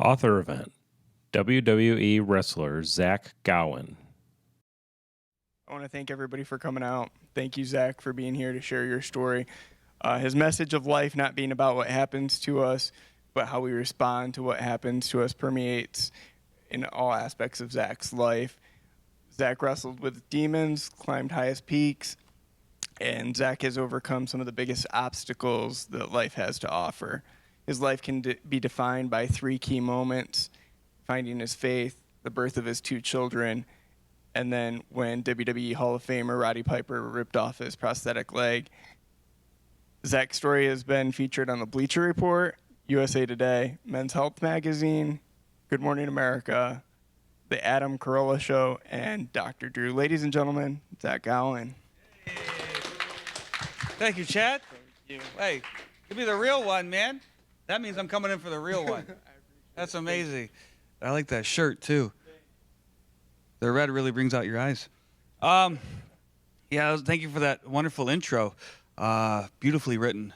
Author event, WWE wrestler Zach Gowen. I want to thank everybody for coming out. Thank you, Zach, for being here to share your story. His message of life not being about what happens to us, but how we respond to what happens to us permeates in all aspects of Zach's life. Zach wrestled with demons, climbed highest peaks, and Zach has overcome some of the biggest obstacles that life has to offer. His life can be defined by three key moments: finding his faith, the birth of his two children, and then when WWE Hall of Famer Roddy Piper ripped off his prosthetic leg. Zach's story has been featured on the Bleacher Report, USA Today, Men's Health Magazine, Good Morning America, The Adam Carolla Show, and Dr. Drew. Ladies and gentlemen, Zach Gowen. Hey. Thank you, Chad. Thank you. Hey, give me the real one, man. That means I'm coming in for the real one. That's amazing. I like that shirt, too. The red really brings out your eyes. Yeah, thank you for that wonderful intro. Beautifully written.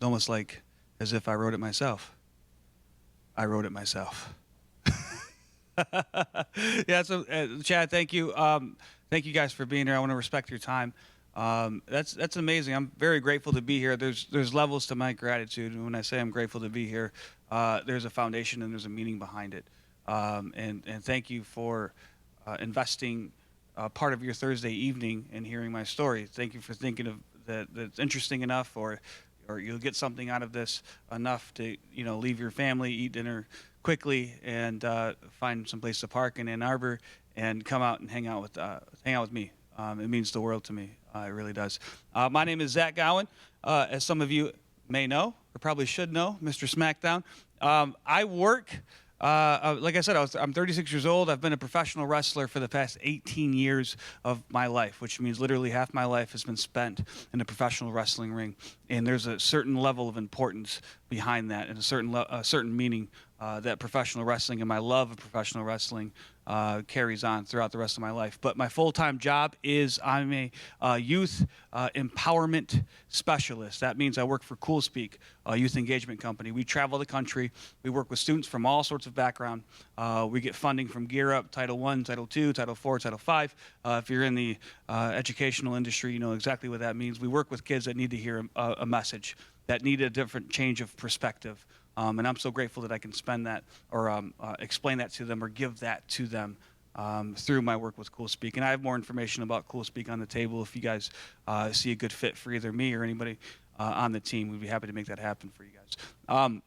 Almost like as if I wrote it myself. I wrote it myself. Yeah, so Chad, thank you. Thank you guys for being here. I want to respect your time. That's amazing. I'm very grateful to be here. There's levels to my gratitude, and when I say I'm grateful to be here, there's a foundation and there's a meaning behind it. And thank you for investing part of your Thursday evening in hearing my story. Thank you for thinking of that's interesting enough, or you'll get something out of this enough to leave your family, eat dinner quickly, and find some place to park in Ann Arbor and come out and hang out with me. It means the world to me. It really does. My name is Zach Gowen. As some of you may know, or probably should know, Mr. SmackDown. I work. Like I said, I'm 36 years old. I've been a professional wrestler for the past 18 years of my life, which means literally half my life has been spent in a professional wrestling ring. And there's a certain level of importance behind that, and a certain meaning that professional wrestling and my love of professional wrestling carries on throughout the rest of my life. But my full-time job is I'm a youth empowerment specialist. That means I work for CoolSpeak, a youth engagement company. We travel the country. We work with students from all sorts of background. We get funding from Gear Up, Title I, Title II, Title IV, Title V. If you're in the educational industry, you know exactly what that means. We work with kids that need to hear a message, that need a different change of perspective. And I'm so grateful that I can spend that or explain that to them or give that to them through my work with CoolSpeak. And I have more information about CoolSpeak on the table. If you guys see a good fit for either me or anybody on the team, we'd be happy to make that happen for you guys.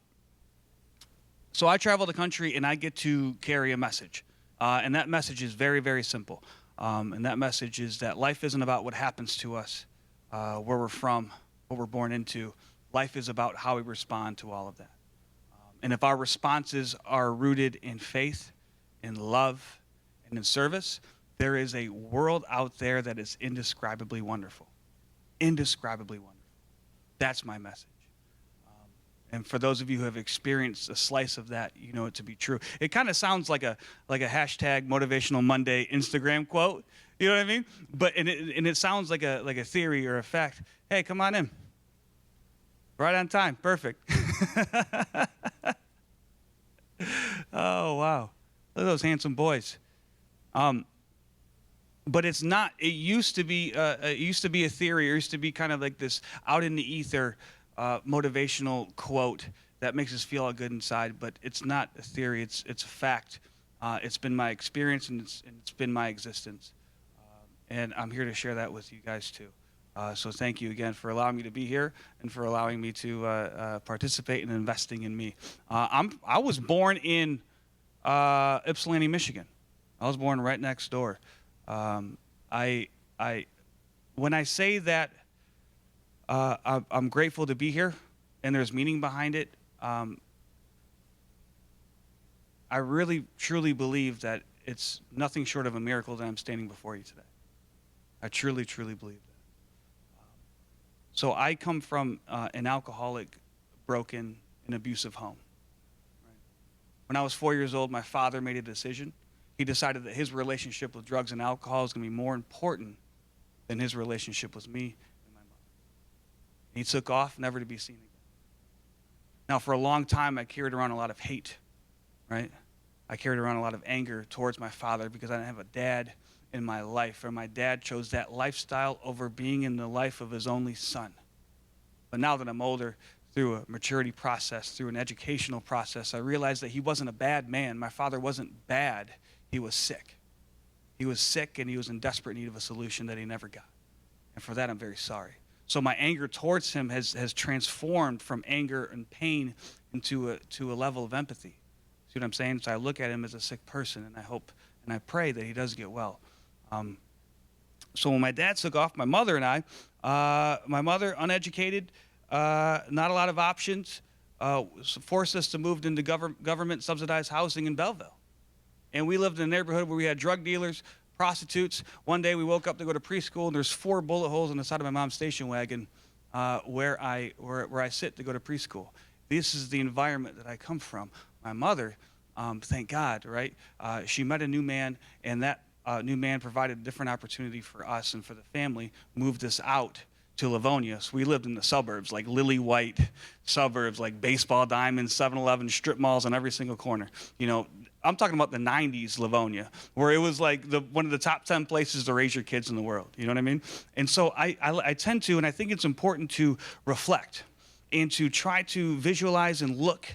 So I travel the country and I get to carry a message. And that message is very, very simple. And that message is that life isn't about what happens to us, where we're from, what we're born into. Life is about how we respond to all of that. And if our responses are rooted in faith, in love, and in service, there is a world out there that is indescribably wonderful. Indescribably wonderful. That's my message. And for those of you who have experienced a slice of that, you know it to be true. It kind of sounds like a hashtag Motivational Monday Instagram quote. You know what I mean? But and it sounds like a theory or a fact. Hey, come on in. Right on time. Perfect. Oh, wow. Look at those handsome boys. But it's not. It used to be a theory. It used to be kind of like this out in the ether motivational quote that makes us feel all good inside. But it's not a theory. It's a fact. It's been my experience and it's been my existence. And I'm here to share that with you guys too. So thank you again for allowing me to be here and for allowing me to participate in investing in me. I was born in Ypsilanti, Michigan. I was born right next door. When I say that I'm grateful to be here and there's meaning behind it, I really truly believe that it's nothing short of a miracle that I'm standing before you today. I truly, truly believe that. So I come from an alcoholic, broken, and abusive home. Right? When I was 4 years old, my father made a decision. He decided that his relationship with drugs and alcohol is going to be more important than his relationship with me and my mother. And he took off, never to be seen again. Now, for a long time, I carried around a lot of hate right? I carried around a lot of anger towards my father because I didn't have a dad in my life, or my dad chose that lifestyle over being in the life of his only son. But now that I'm older, through a maturity process, through an educational process, I realized that he wasn't a bad man. My father wasn't bad. He was sick. He was sick, and he was in desperate need of a solution that he never got. And for that, I'm very sorry. So my anger towards him has transformed from anger and pain into a level of empathy. See what I'm saying? So I look at him as a sick person, and I hope and I pray that he does get well. So when my dad took off, my mother and I, my mother, uneducated, not a lot of options, forced us to move into government subsidized housing in Belleville. And we lived in a neighborhood where we had drug dealers, prostitutes. One day we woke up to go to preschool, and there's 4 bullet holes in the side of my mom's station wagon where I sit to go to preschool. This is the environment that I come from. My mother, thank God, right? She met a new man, and that new man provided a different opportunity for us and for the family, moved us out to Livonia. So we lived in the suburbs, like lily white suburbs, like baseball diamonds, 7-Eleven, strip malls on every single corner. You know, I'm talking about the 90s Livonia, where it was like one of the top 10 places to raise your kids in the world. You know what I mean? And so I tend to, and I think it's important to reflect and to try to visualize and look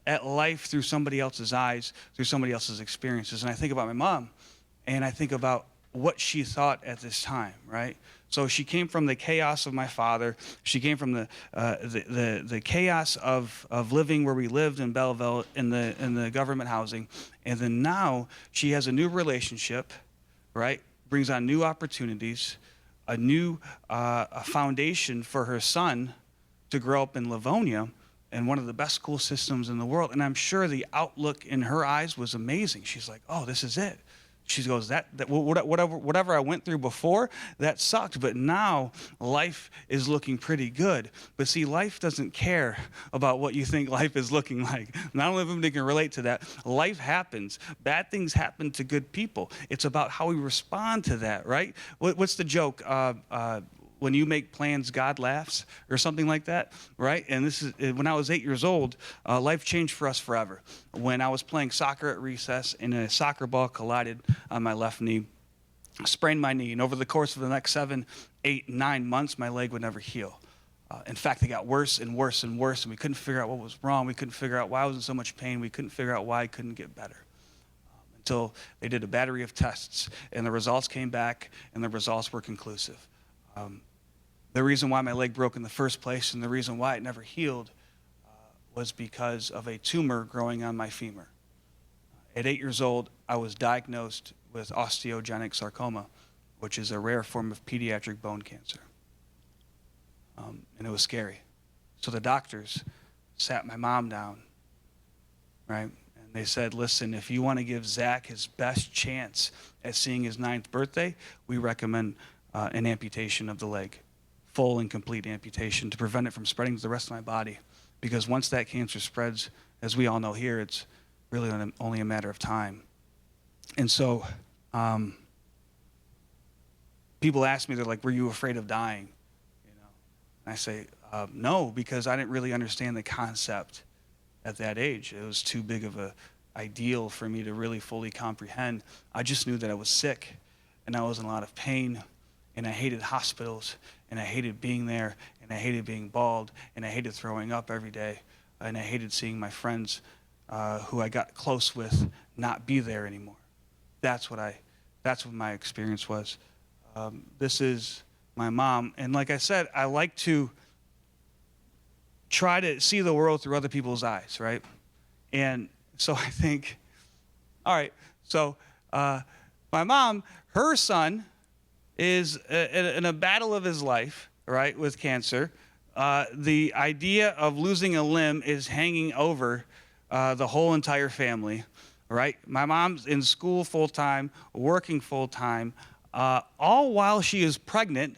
at life through somebody else's eyes, through somebody else's experiences. And I think about my mom, and I think about what she thought at this time, right? So she came from the chaos of my father. She came from the chaos of living where we lived in Belleville in the government housing, and then now she has a new relationship, right? Brings on new opportunities, a new a foundation for her son to grow up in Livonia, and one of the best school systems in the world. And I'm sure the outlook in her eyes was amazing. She's like, "Oh, this is it." She goes, whatever I went through before, that sucked, but now life is looking pretty good. But see, life doesn't care about what you think life is looking like. Not only of them can relate to that, life happens. Bad things happen to good people. It's about how we respond to that, right? What's the joke? When you make plans, God laughs, or something like that, right? And this is when I was 8 years old, life changed for us forever. When I was playing soccer at recess, and a soccer ball collided on my left knee, sprained my knee, and over the course of the next 7, 8, 9 months, my leg would never heal. In fact, it got worse and worse and worse, and we couldn't figure out what was wrong. We couldn't figure out why I was in so much pain. We couldn't figure out why I couldn't get better. Until they did a battery of tests, and the results came back, and the results were conclusive. The reason why my leg broke in the first place, and the reason why it never healed, was because of a tumor growing on my femur. At 8 years old, I was diagnosed with osteogenic sarcoma, which is a rare form of pediatric bone cancer. And it was scary. So the doctors sat my mom down, right? And they said, "Listen, if you want to give Zach his best chance at seeing his 9th birthday, we recommend an amputation of the leg, full and complete amputation, to prevent it from spreading to the rest of my body. Because once that cancer spreads, as we all know here, it's really only a matter of time." And so people ask me, they're like, "Were you afraid of dying?" You know, and I say, no, because I didn't really understand the concept at that age. It was too big of a ideal for me to really fully comprehend. I just knew that I was sick, and I was in a lot of pain, and I hated hospitals, and I hated being there, and I hated being bald, and I hated throwing up every day, and I hated seeing my friends who I got close with not be there anymore. That's what my experience was. This is my mom, and like I said, I like to try to see the world through other people's eyes, right? And so I think, all right, so my mom, her son is in a battle of his life, right, with cancer. The idea of losing a limb is hanging over the whole entire family, right? My mom's in school full-time, working full-time, all while she is pregnant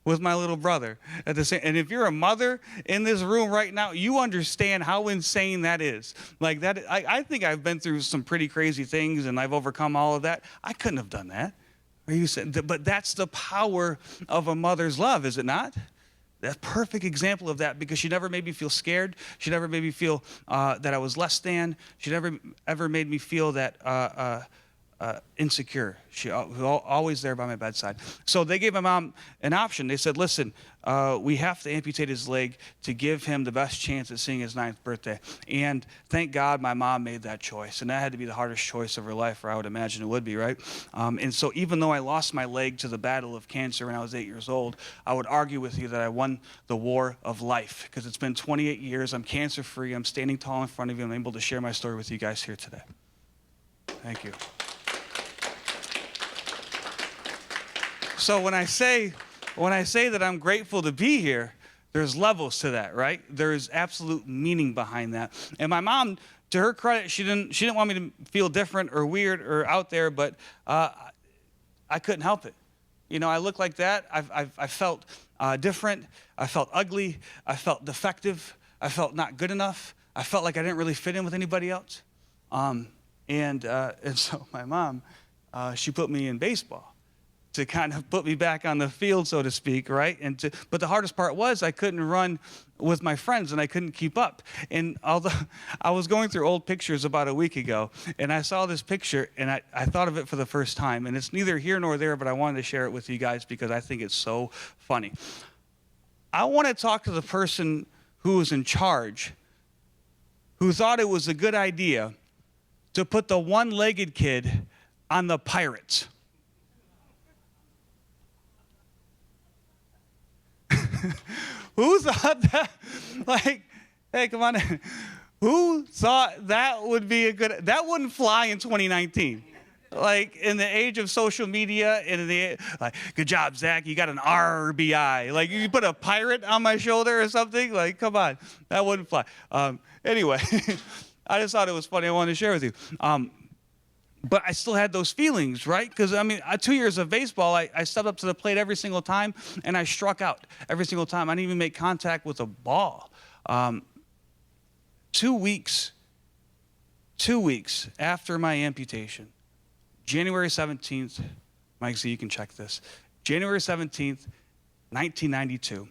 with my little brother. And if you're a mother in this room right now, you understand how insane that is. Like that, I think I've been through some pretty crazy things, and I've overcome all of that. I couldn't have done that. But that's the power of a mother's love, is it not? a perfect example of that, because she never made me feel scared. She never made me feel that I was less than. She never ever made me feel that insecure. She was always there by my bedside. So they gave my mom an option. They said, listen, we have to amputate his leg to give him the best chance at seeing his 9th birthday. And thank God my mom made that choice. And that had to be the hardest choice of her life, or I would imagine it would be, right? And so even though I lost my leg to the battle of cancer when I was 8 years old, I would argue with you that I won the war of life, because it's been 28 years. I'm cancer-free. I'm standing tall in front of you. I'm able to share my story with you guys here today. Thank you. So when I say that I'm grateful to be here, there's levels to that, right? There's absolute meaning behind that. And my mom, to her credit, she didn't want me to feel different or weird or out there, but I couldn't help it. You know, I look like that. I felt different. I felt ugly. I felt defective. I felt not good enough. I felt like I didn't really fit in with anybody else. And so my mom, she put me in baseball to kind of put me back on the field, so to speak, right? But the hardest part was I couldn't run with my friends, and I couldn't keep up. And although I was going through old pictures about a week ago, and I saw this picture, and I thought of it for the first time. And it's neither here nor there, but I wanted to share it with you guys because I think it's so funny. I want to talk to the person who was in charge, who thought it was a good idea to put the one-legged kid on the Pirates. Who thought that, like, hey, come on in. Who thought that would be that wouldn't fly in 2019. Like, in the age of social media, and like, good job, Zach, you got an RBI. Like, you put a pirate on my shoulder or something? Like, come on, that wouldn't fly. Anyway, I just thought it was funny. I wanted to share with you. But I still had those feelings, right? Because, I mean, 2 years of baseball, I stepped up to the plate every single time, and I struck out every single time. I didn't even make contact with a ball. 2 weeks after my amputation, January 17th, Mike, so you can check this. January 17th, 1992,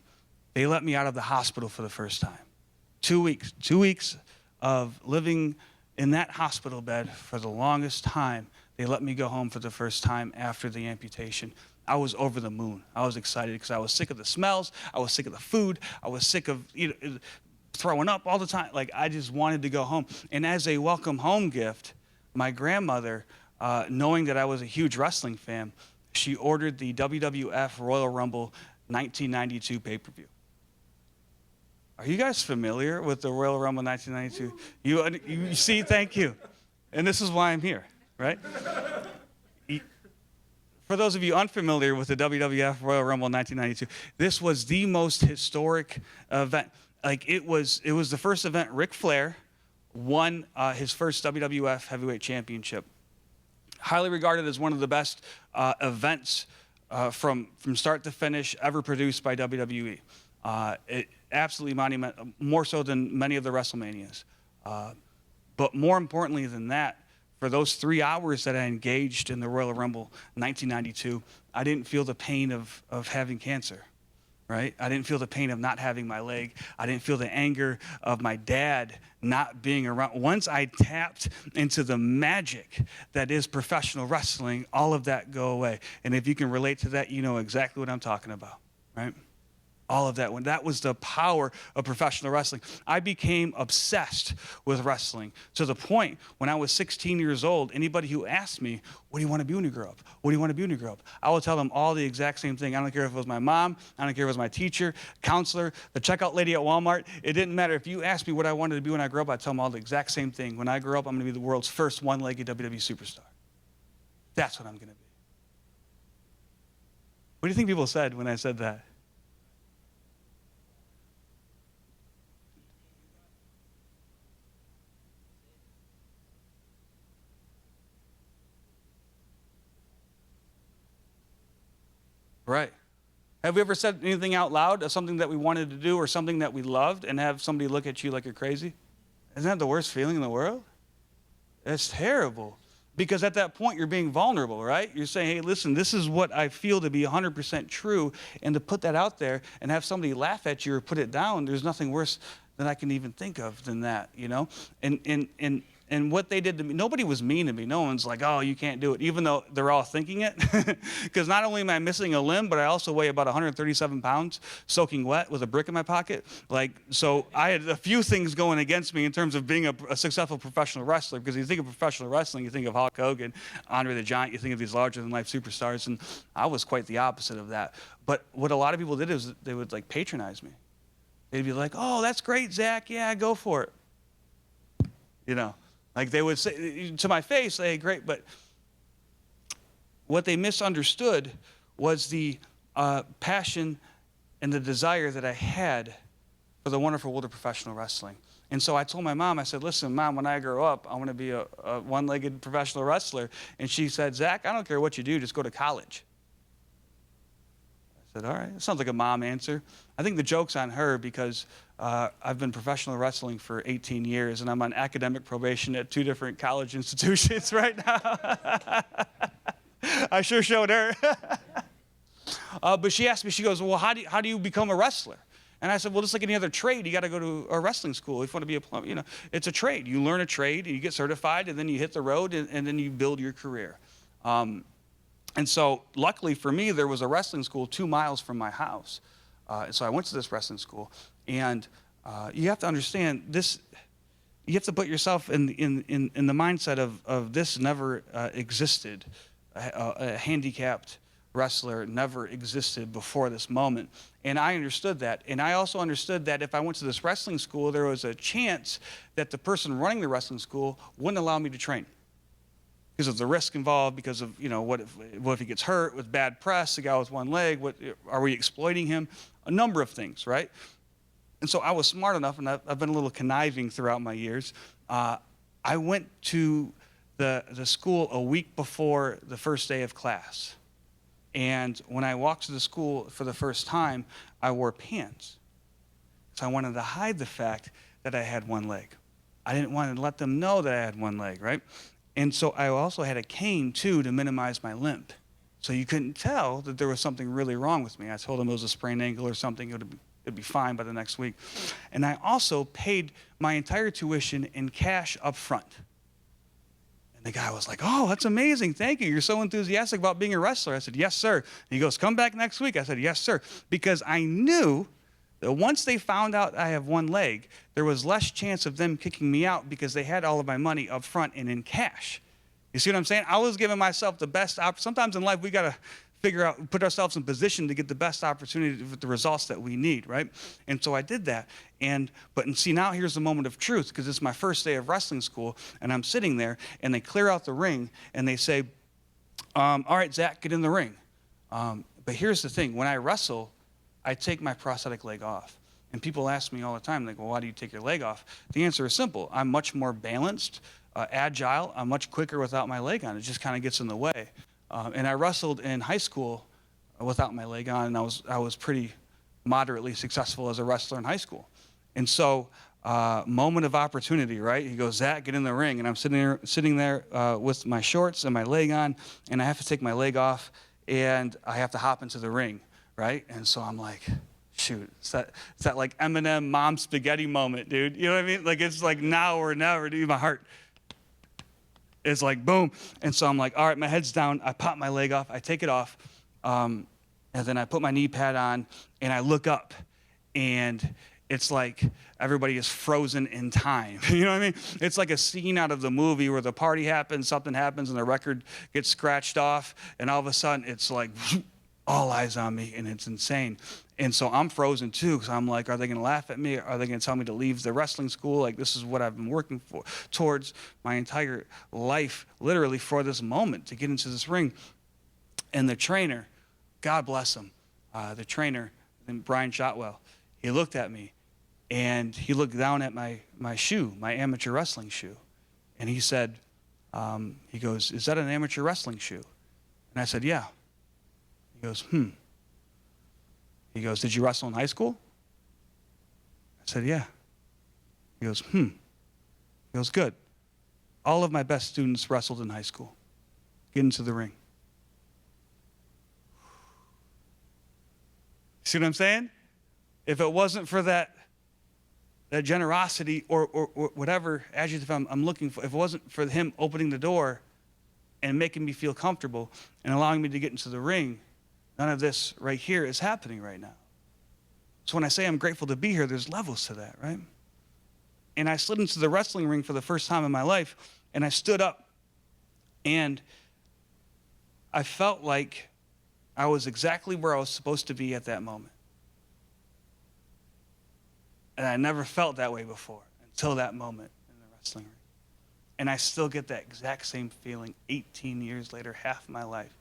they let me out of the hospital for the first time. 2 weeks of living in that hospital bed for the longest time. They let me go home for the first time after the amputation. I was over the moon. I was excited because I was sick of the smells. I was sick of the food. I was sick of throwing up all the time. Like, I just wanted to go home. And as a welcome home gift, my grandmother, knowing that I was a huge wrestling fan, she ordered the WWF Royal Rumble 1992 pay-per-view. Are you guys familiar with the Royal Rumble 1992? You see, thank you. And this is why I'm here, right? For those of you unfamiliar with the WWF Royal Rumble 1992, this was the most historic event. Like, it was the first event Ric Flair won his first WWF Heavyweight Championship. Highly regarded as one of the best events from start to finish ever produced by WWE. It absolutely monumental, more so than many of the WrestleManias. But more importantly than that, for those 3 hours that I engaged in the Royal Rumble 1992, I didn't feel the pain of having cancer, right? I didn't feel the pain of not having my leg. I didn't feel the anger of my dad not being around. Once I tapped into the magic that is professional wrestling, all of that go away. And if you can relate to that, you know exactly what I'm talking about, right? All of that. When that was the power of professional wrestling. I became obsessed with wrestling to the point when I was 16 years old, anybody who asked me, what do you want to be when you grow up? What do you want to be when you grow up? I will tell them all the exact same thing. I don't care if it was my mom. I don't care if it was my teacher, counselor, the checkout lady at Walmart. It didn't matter. If you asked me what I wanted to be when I grew up, I'd tell them all the exact same thing. When I grow up, I'm going to be the world's first one-legged WWE superstar. That's what I'm going to be. What do you think people said when I said that? Right. Have we ever said anything out loud of something that we wanted to do or something that we loved and have somebody look at you like you're crazy? Isn't that the worst feeling in the world? It's terrible. Because at that point, you're being vulnerable, right? You're saying, hey, listen, this is what I feel to be 100% true. And to put that out there and have somebody laugh at you or put it down, there's nothing worse than I can even think of than that, you know? And what they did to me, nobody was mean to me. No one's like, oh, you can't do it, even though they're all thinking it. Because not only am I missing a limb, but I also weigh about 137 pounds, soaking wet with a brick in my pocket. Like, so I had a few things going against me in terms of being a successful professional wrestler. Because you think of professional wrestling, you think of Hulk Hogan, Andre the Giant, you think of these larger-than-life superstars. And I was quite the opposite of that. But what a lot of people did is they would, like, patronize me. They'd be like, oh, that's great, Zach. Yeah, go for it. You know? Like they would say to my face, hey, great, but what they misunderstood was the passion and the desire that I had for the wonderful world of professional wrestling. And so I told my mom, I said, listen, Mom, when I grow up, I want to be a one-legged professional wrestler. And she said, Zach, I don't care what you do, just go to college. I said, all right, that sounds like a mom answer. I think the joke's on her because I've been professional wrestling for 18 years, and I'm on academic probation at 2 different college institutions right now. I sure showed her. But she asked me, she goes, well, how do you become a wrestler? And I said, well, just like any other trade, you got to go to a wrestling school. If you want to be a plumber, you know, it's a trade. You learn a trade, and you get certified, and then you hit the road, and then you build your career. And so luckily for me, there was a wrestling school 2 miles from my house. So I went to this wrestling school, and you have to understand this. You have to put yourself in the mindset of this never existed. A handicapped wrestler never existed before this moment, and I understood that. And I also understood that if I went to this wrestling school, there was a chance that the person running the wrestling school wouldn't allow me to train. Because of the risk involved, because of, you know, what if he gets hurt with bad press, the guy with one leg, are we exploiting him? A number of things, right? And so I was smart enough, and I've been a little conniving throughout my years. I went to the school a week before the first day of class. And when I walked to the school for the first time, I wore pants. So I wanted to hide the fact that I had one leg. I didn't want to let them know that I had one leg, right? And so I also had a cane, too, to minimize my limp. So you couldn't tell that there was something really wrong with me. I told them it was a sprained ankle or something. It'd be fine by the next week. And I also paid my entire tuition in cash up front. And the guy was like, oh, that's amazing. Thank you. You're so enthusiastic about being a wrestler. I said, yes, sir. And he goes, come back next week. I said, yes, sir. Because I knew that once they found out I have one leg, there was less chance of them kicking me out because they had all of my money up front and in cash. You see what I'm saying? I was giving myself the best sometimes in life we got to figure out, put ourselves in position to get the best opportunity with the results that we need, right? And so I did that. But see, now here's the moment of truth, because it's my first day of wrestling school, and I'm sitting there, and they clear out the ring, and they say, all right, Zach, get in the ring. But here's the thing. When I wrestle, I take my prosthetic leg off. And people ask me all the time, like, well, why do you take your leg off? The answer is simple. I'm much more balanced, agile. I'm much quicker without my leg on. It just kind of gets in the way. And I wrestled in high school without my leg on, and I was pretty moderately successful as a wrestler in high school. And so, moment of opportunity, right? He goes, Zach, get in the ring. And I'm sitting there with my shorts and my leg on, and I have to take my leg off, and I have to hop into the ring, right? And so I'm like, shoot, it's that like Eminem mom spaghetti moment, dude. You know what I mean? Like, it's like now or never, dude. My heart is like, boom. And so I'm like, all right, my head's down. I pop my leg off. I take it off. And then I put my knee pad on, and I look up, and it's like everybody is frozen in time. You know what I mean? It's like a scene out of the movie where the party happens, something happens, and the record gets scratched off, and all of a sudden it's like all eyes on me, and it's insane. And so I'm frozen too, because I'm like, are they going to laugh at me? Are they going to tell me to leave the wrestling school? Like, this is what I've been working towards my entire life, literally for this moment, to get into this ring. And the trainer, God bless him, the trainer, Brian Shotwell, he looked at me, and he looked down at my shoe, my amateur wrestling shoe. And he said, he goes, is that an amateur wrestling shoe? And I said, yeah. He goes, He goes, did you wrestle in high school? I said, yeah. He goes, He goes, good. All of my best students wrestled in high school. Get into the ring. See what I'm saying? If it wasn't for that generosity or whatever adjective I'm looking for, if it wasn't for him opening the door and making me feel comfortable and allowing me to get into the ring, none of this right here is happening right now. So when I say I'm grateful to be here, there's levels to that, right? And I slid into the wrestling ring for the first time in my life, and I stood up, and I felt like I was exactly where I was supposed to be at that moment. And I never felt that way before until that moment in the wrestling ring. And I still get that exact same feeling 18 years later, half my life,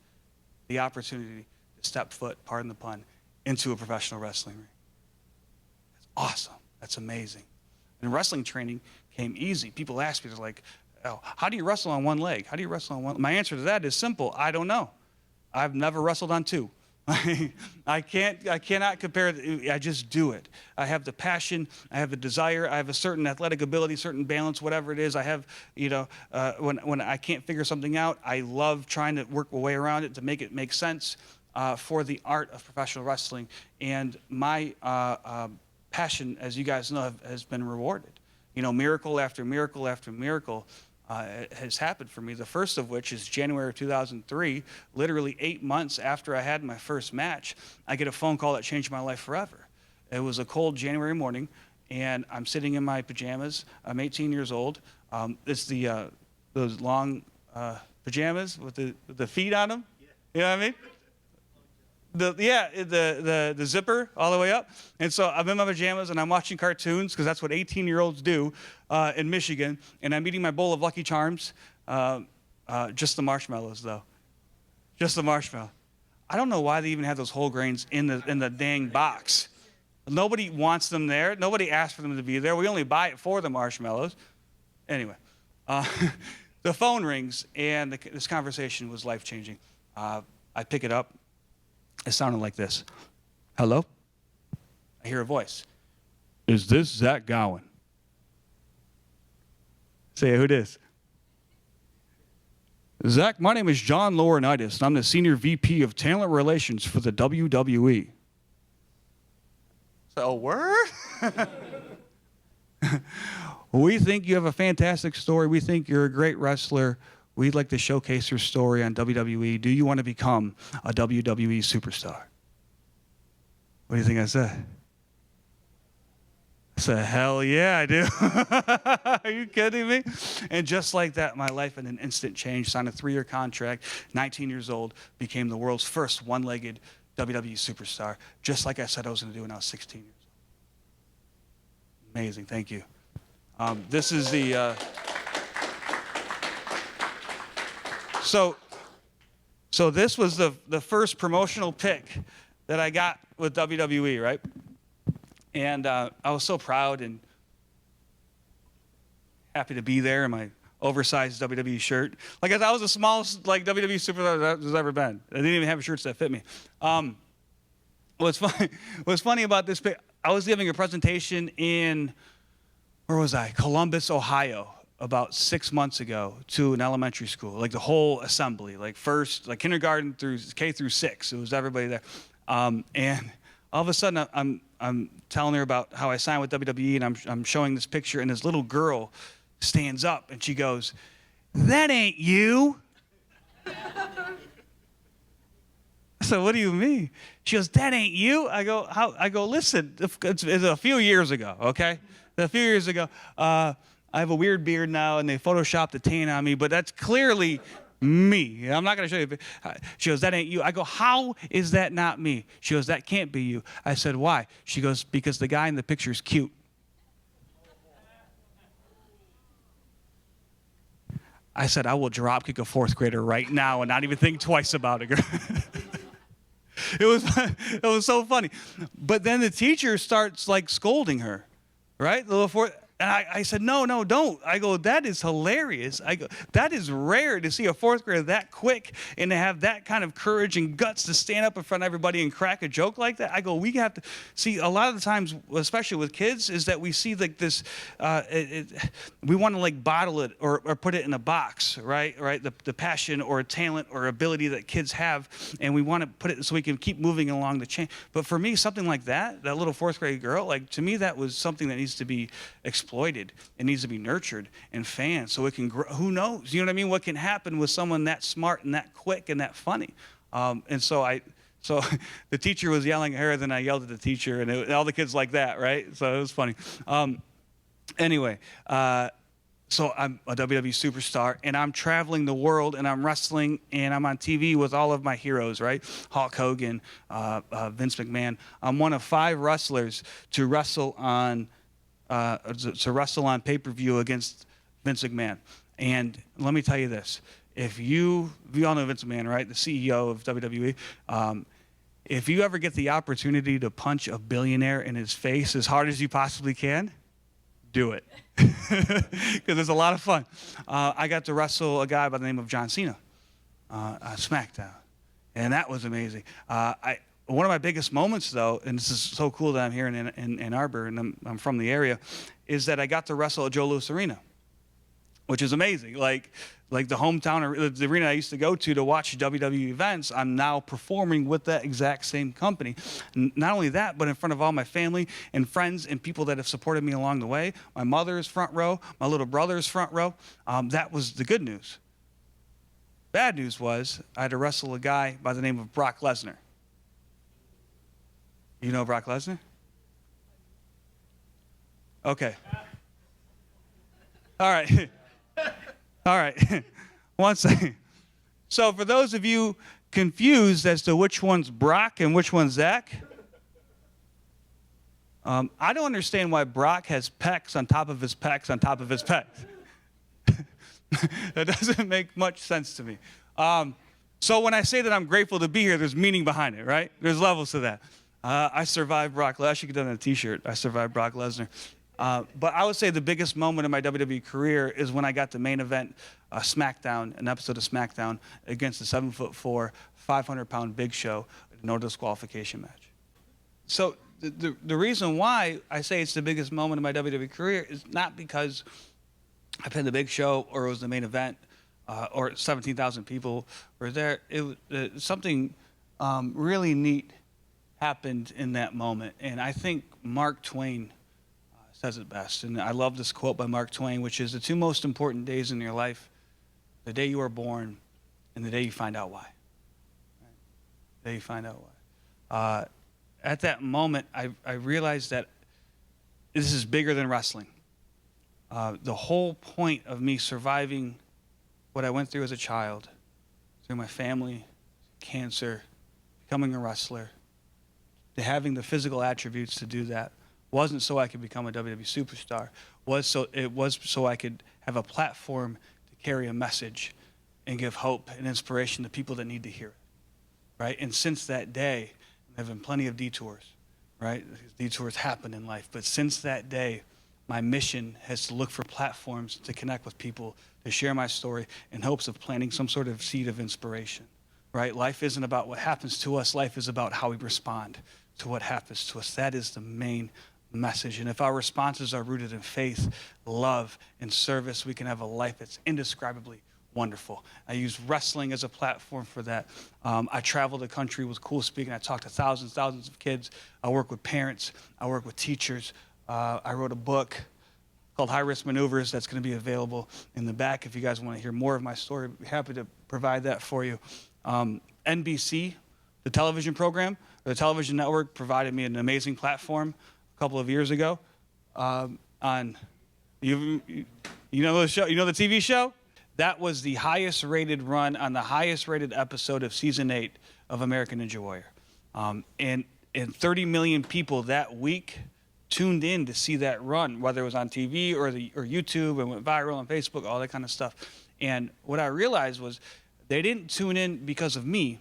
the opportunity to step foot, pardon the pun, into a professional wrestling ring. That's awesome. That's amazing. And wrestling training came easy. People ask me, they're like, oh, how do you wrestle on one leg? How do you wrestle on one? My answer to that is simple. I don't know. I've never wrestled on two. I cannot compare. I just do it. I have the passion. I have the desire. I have a certain athletic ability, certain balance, whatever it is. I have, when I can't figure something out, I love trying to work my way around it to make it make sense for the art of professional wrestling. And my passion, as you guys know, has been rewarded. Miracle after miracle after miracle has happened for me. The first of which is January of 2003, literally 8 months after I had my first match, I get a phone call that changed my life forever. It was a cold January morning, and I'm sitting in my pajamas. I'm 18 years old. It's those long pajamas with the feet on them. You know what I mean? The zipper all the way up. And so I'm in my pajamas and I'm watching cartoons because that's what 18-year-olds do in Michigan. And I'm eating my bowl of Lucky Charms. Just the marshmallows, though. Just the marshmallow. I don't know why they even have those whole grains in the dang box. Nobody wants them there. Nobody asked for them to be there. We only buy it for the marshmallows. Anyway, the phone rings and this conversation was life-changing. I pick it up. It sounded like this. Hello? I hear a voice. Is this Zach Gowen? Say, who this? Zach, my name is John Laurinaitis, and I'm the Senior VP of Talent Relations for the WWE. So, word? We think you have a fantastic story. We think you're a great wrestler. We'd like to showcase your story on WWE. Do you want to become a WWE superstar? What do you think I said? I said, hell yeah, I do. Are you kidding me? And just like that, my life in an instant changed. Signed a 3-year contract, 19 years old, became the world's first one-legged WWE superstar, just like I said I was going to do when I was 16 years old. Amazing, thank you. This is the... So this was the first promotional pick that I got with WWE, right? And I was so proud and happy to be there in my oversized WWE shirt. Like I was the smallest WWE superstar there's ever been. I didn't even have shirts that fit me. What's funny about this pick, I was giving a presentation in, where was I? Columbus, Ohio, about 6 months ago to an elementary school, like the whole assembly, like kindergarten through K through 6. It was everybody there. And all of a sudden I'm telling her about how I signed with WWE, and I'm showing this picture, and this little girl stands up and she goes, "That ain't you." So what do you mean? She goes, "That ain't you." I go, "How?" I go, "Listen, it's a few years ago, okay? A few years ago. I have a weird beard now, and they photoshopped a tan on me, but that's clearly me. I'm not going to show you." She goes, "That ain't you." I go, "How is that not me?" She goes, "That can't be you." I said, "Why?" She goes, "Because the guy in the picture is cute." I said, "I will drop kick a 4th grader right now and not even think twice about it." It was so funny. But then the teacher starts scolding her, right? And I said, no, don't. I go, that is hilarious. I go, that is rare to see a fourth grader that quick and to have that kind of courage and guts to stand up in front of everybody and crack a joke like that. I go, we have to see a lot of the times, especially with kids, is that we see like this, we want to like bottle it or put it in a box, right? The passion or talent or ability that kids have, and we want to put it so we can keep moving along the chain. But for me, something like that little fourth grade girl, like to me, that was something that needs to be exploited. It needs to be nurtured and fanned so it can grow. Who knows? You know what I mean? What can happen with someone that smart and that quick and that funny? And so the teacher was yelling at her, then I yelled at the teacher, and all the kids like that, right? So it was funny. Anyway, so I'm a WWE superstar, and I'm traveling the world, and I'm wrestling, and I'm on TV with all of my heroes, right? Hulk Hogan, Vince McMahon. I'm one of 5 wrestlers to wrestle on pay-per-view against Vince McMahon. And let me tell you this. If you all know Vince McMahon, right? The CEO of WWE. If you ever get the opportunity to punch a billionaire in his face as hard as you possibly can, do it. Because it's a lot of fun. I got to wrestle a guy by the name of John Cena on SmackDown. And that was amazing. One of my biggest moments, though, and this is so cool that I'm here in Arbor, and I'm from the area, is that I got to wrestle at Joe Louis Arena, which is amazing. Like the hometown, the arena I used to go to watch WWE events, I'm now performing with that exact same company. Not only that, but in front of all my family and friends and people that have supported me along the way. My mother is front row. My little brother is front row. That was the good news. Bad news was I had to wrestle a guy by the name of Brock Lesnar. You know Brock Lesnar? Okay. All right. All right. One second. So for those of you confused as to which one's Brock and which one's Zach, I don't understand why Brock has pecs on top of his pecs on top of his pecs. That doesn't make much sense to me. So when I say that I'm grateful to be here, there's meaning behind it, right? There's levels to that. I survived Brock Lesnar. I should get that on a T-shirt. I survived Brock Lesnar. But I would say the biggest moment in my WWE career is when I got the main event, SmackDown, an episode of SmackDown against the 7'4", 500-pound Big Show, no disqualification match. So the reason why I say it's the biggest moment in my WWE career is not because I pinned the Big Show or it was the main event or 17,000 people were there. It was something really neat happened in that moment. And I think Mark Twain says it best. And I love this quote by Mark Twain, which is the 2 most important days in your life, the day you are born and the day you find out why. Right? The day you find out why. At that moment, I realized that this is bigger than wrestling. The whole point of me surviving what I went through as a child, through my family, cancer, becoming a wrestler, to having the physical attributes to do that, wasn't so I could become a WWE superstar. It was so I could have a platform to carry a message and give hope and inspiration to people that need to hear it, right? And since that day, there have been plenty of detours, right? Detours happen in life, but since that day, my mission has to look for platforms to connect with people, to share my story in hopes of planting some sort of seed of inspiration, right? Life isn't about what happens to us. Life is about how we respond to what happens to us. That is the main message. And if our responses are rooted in faith, love, and service, we can have a life that's indescribably wonderful. I use wrestling as a platform for that. I travel the country with cool speaking. I talk to thousands of kids. I work with parents. I work with teachers. I wrote a book called High Risk Maneuvers that's going to be available in the back. If you guys want to hear more of my story, I'd be happy to provide that for you. NBC, the television program, the television network, provided me an amazing platform a couple of years ago on, you know the show, you know the TV show? That was the highest rated run on the highest rated episode of season 8 of American Ninja Warrior. And 30 million people that week tuned in to see that run, whether it was on TV or YouTube and went viral on Facebook, all that kind of stuff. And what I realized was they didn't tune in because of me.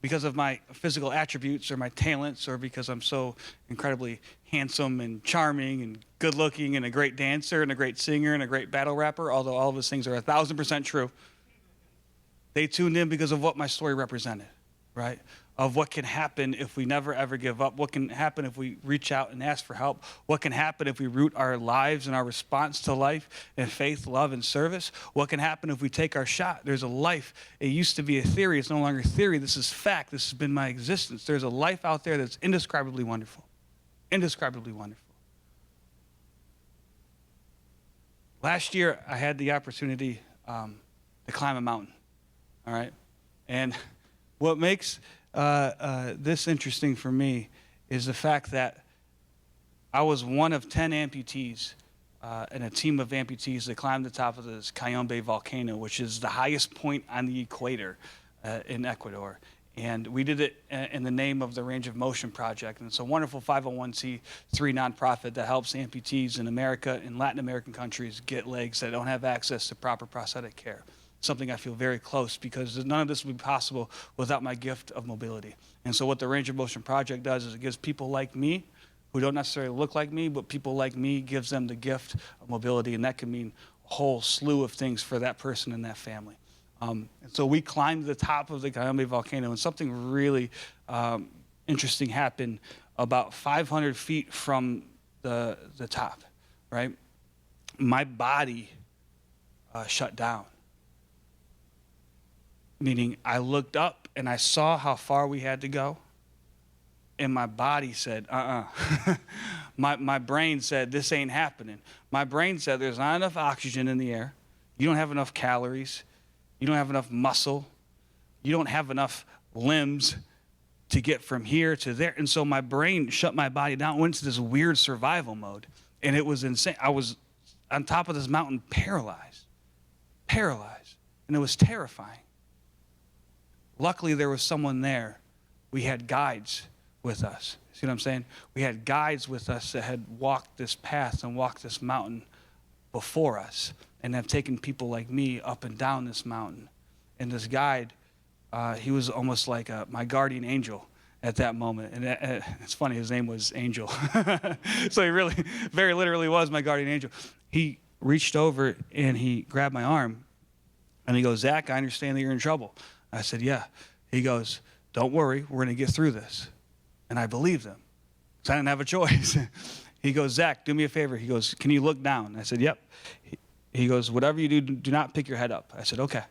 because of my physical attributes or my talents or because I'm so incredibly handsome and charming and good looking and a great dancer and a great singer and a great battle rapper, although all of those things are 1,000% true. They tuned in because of what my story represented, right? Of what can happen if we never ever give up, what can happen if we reach out and ask for help, what can happen if we root our lives and our response to life in faith, love, and service, what can happen if we take our shot. There's a life. It used to be a theory. It's no longer theory. This is fact. This has been my existence. There's a life out there that's indescribably wonderful. Indescribably wonderful. Last year, I had the opportunity to climb a mountain, all right? And what makes this interesting for me is the fact that I was one of 10 amputees in a team of amputees that climbed the top of this Cayambe volcano, which is the highest point on the equator in Ecuador. And we did it in the name of the Range of Motion Project. And it's a wonderful 501c3 nonprofit that helps amputees in America and Latin American countries get legs that don't have access to proper prosthetic care. Something I feel very close, because none of this would be possible without my gift of mobility. And so what the Range of Motion Project does is it gives people like me, who don't necessarily look like me, but people like me, gives them the gift of mobility, and that can mean a whole slew of things for that person and that family. And so we climbed the top of the Cayambe volcano, and something really interesting happened about 500 feet from the top, right? My body shut down. Meaning I looked up and I saw how far we had to go, and my body said, my brain said, this ain't happening. My brain said, there's not enough oxygen in the air. You don't have enough calories. You don't have enough muscle. You don't have enough limbs to get from here to there. And so my brain shut my body down, went into this weird survival mode, and it was insane. I was on top of this mountain paralyzed, and it was terrifying. Luckily, there was someone there. We had guides with us. See what I'm saying? We had guides with us that had walked this path and walked this mountain before us and have taken people like me up and down this mountain. And this guide, he was almost like my guardian angel at that moment. And it's funny, his name was Angel. So he really, very literally was my guardian angel. He reached over and he grabbed my arm and he goes, Zach, I understand that you're in trouble. I said, yeah. He goes, don't worry, we're going to get through this. And I believed him, because I didn't have a choice. He goes, Zach, do me a favor. He goes, can you look down? I said, yep. He goes, whatever you do, do not pick your head up. I said, okay.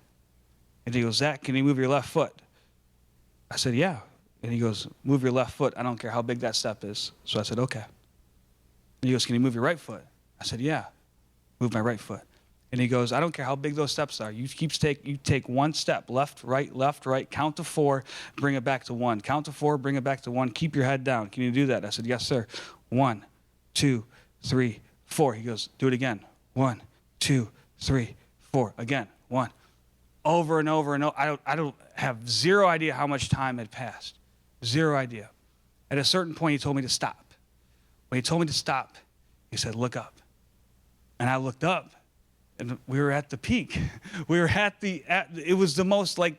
And he goes, Zach, can you move your left foot? I said, yeah. And he goes, move your left foot. I don't care how big that step is. So I said, okay. And he goes, can you move your right foot? I said, yeah. Move my right foot. And he goes, I don't care how big those steps are. You take one step, left, right, count to 4, bring it back to 1. Count to 4, bring it back to 1. Keep your head down. Can you do that? I said, yes, sir. 1, 2, 3, 4. He goes, do it again. 1, 2, 3, 4. Again, 1. Over and over and over. I don't have zero idea how much time had passed. Zero idea. At a certain point, he told me to stop. When he told me to stop, he said, look up. And I looked up. And we were at the peak. We were it was the most like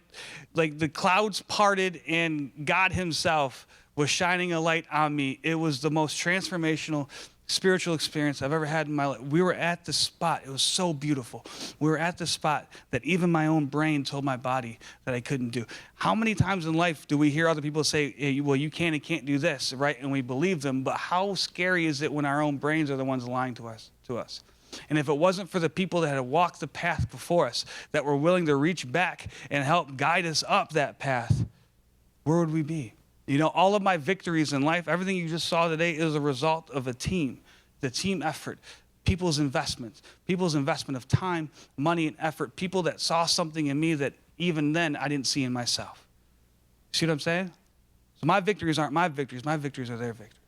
the clouds parted and God himself was shining a light on me. It was the most transformational spiritual experience I've ever had in my life. We were at the spot. It was so beautiful. We were at the spot that even my own brain told my body that I couldn't do. How many times in life do we hear other people say, hey, well, you can and can't do this, right? And we believe them. But how scary is it when our own brains are the ones lying to us? And if it wasn't for the people that had walked the path before us, that were willing to reach back and help guide us up that path, where would we be? You know, all of my victories in life, everything you just saw today is a result of a team, the team effort, people's investment of time, money, and effort, people that saw something in me that even then I didn't see in myself. See what I'm saying? So my victories aren't my victories are their victories.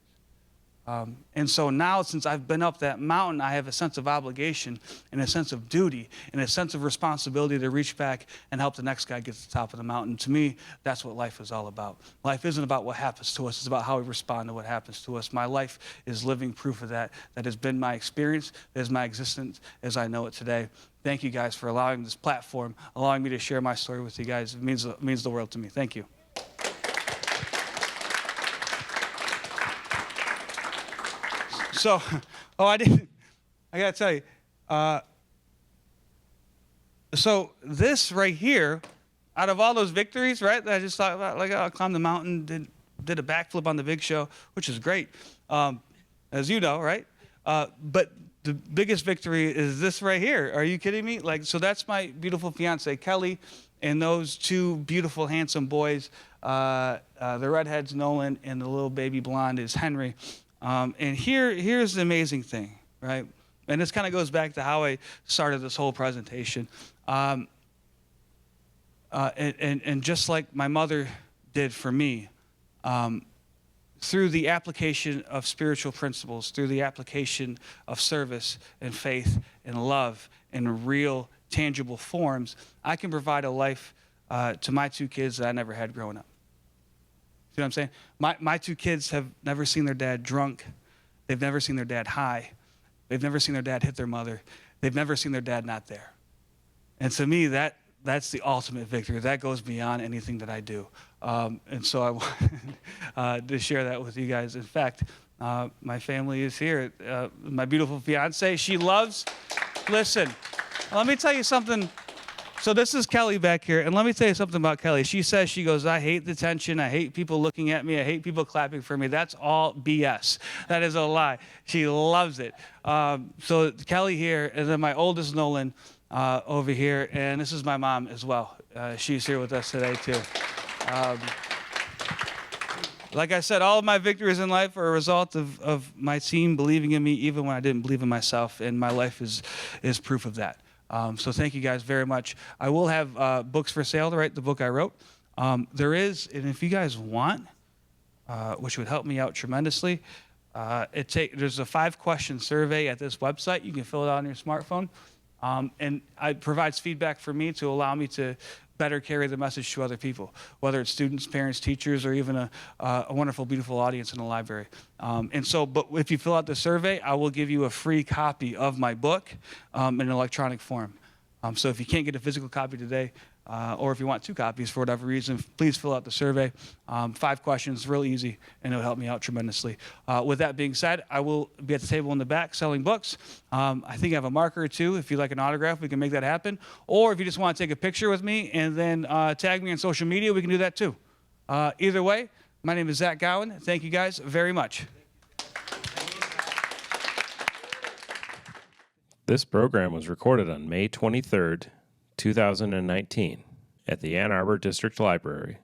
And so now, since I've been up that mountain, I have a sense of obligation and a sense of duty and a sense of responsibility to reach back and help the next guy get to the top of the mountain. To me, that's what life is all about. Life isn't about what happens to us. It's about how we respond to what happens to us. My life is living proof of that. That has been my experience. That is my existence as I know it today. Thank you guys for allowing this platform, allowing me to share my story with you guys. It means the world to me. Thank you. So, I didn't. I gotta tell you. So this right here, out of all those victories, right, that I just talked about, like I climbed the mountain, did a backflip on the Big Show, which is great, as you know, right? But the biggest victory is this right here. Are you kidding me? Like, so that's my beautiful fiance, Kelly, and those two beautiful, handsome boys, the redhead's Nolan, and the little baby blonde is Henry. And here's the amazing thing, right? And this kind of goes back to how I started this whole presentation. And just like my mother did for me, through the application of spiritual principles, through the application of service and faith and love in real, tangible forms, I can provide a life to my two kids that I never had growing up. See what I'm saying? My two kids have never seen their dad drunk. They've never seen their dad high. They've never seen their dad hit their mother. They've never seen their dad not there. And to me, that's the ultimate victory. That goes beyond anything that I do. And so I wanted to share that with you guys. In fact, my family is here. My beautiful fiance, she loves, listen, let me tell you something. So this is Kelly back here, and let me tell you something about Kelly. She says, she goes, I hate the tension. I hate people looking at me. I hate people clapping for me. That's all BS. That is a lie. She loves it. So Kelly here, and then my oldest Nolan over here, and this is my mom as well. She's here with us today too. Like I said, all of my victories in life are a result of my team believing in me even when I didn't believe in myself, and my life is proof of that. So thank you guys very much. I will have books for sale to write the book I wrote. There is, and if you guys want, which would help me out tremendously, there's a 5-question survey at this website. You can fill it out on your smartphone. And it provides feedback for me to allow me to better carry the message to other people, whether it's students, parents, teachers, or even a wonderful, beautiful audience in the library. But if you fill out the survey, I will give you a free copy of my book in an electronic form. So if you can't get a physical copy today, or if you want 2 copies for whatever reason, please fill out the survey. 5 questions, real easy, and it'll help me out tremendously. With that being said, I will be at the table in the back selling books. I think I have a marker or 2. If you'd like an autograph, we can make that happen. Or if you just want to take a picture with me and then tag me on social media, we can do that too. Either way, my name is Zach Gowen. Thank you guys very much. This program was recorded on May 23rd, 2019 at the Ann Arbor District Library.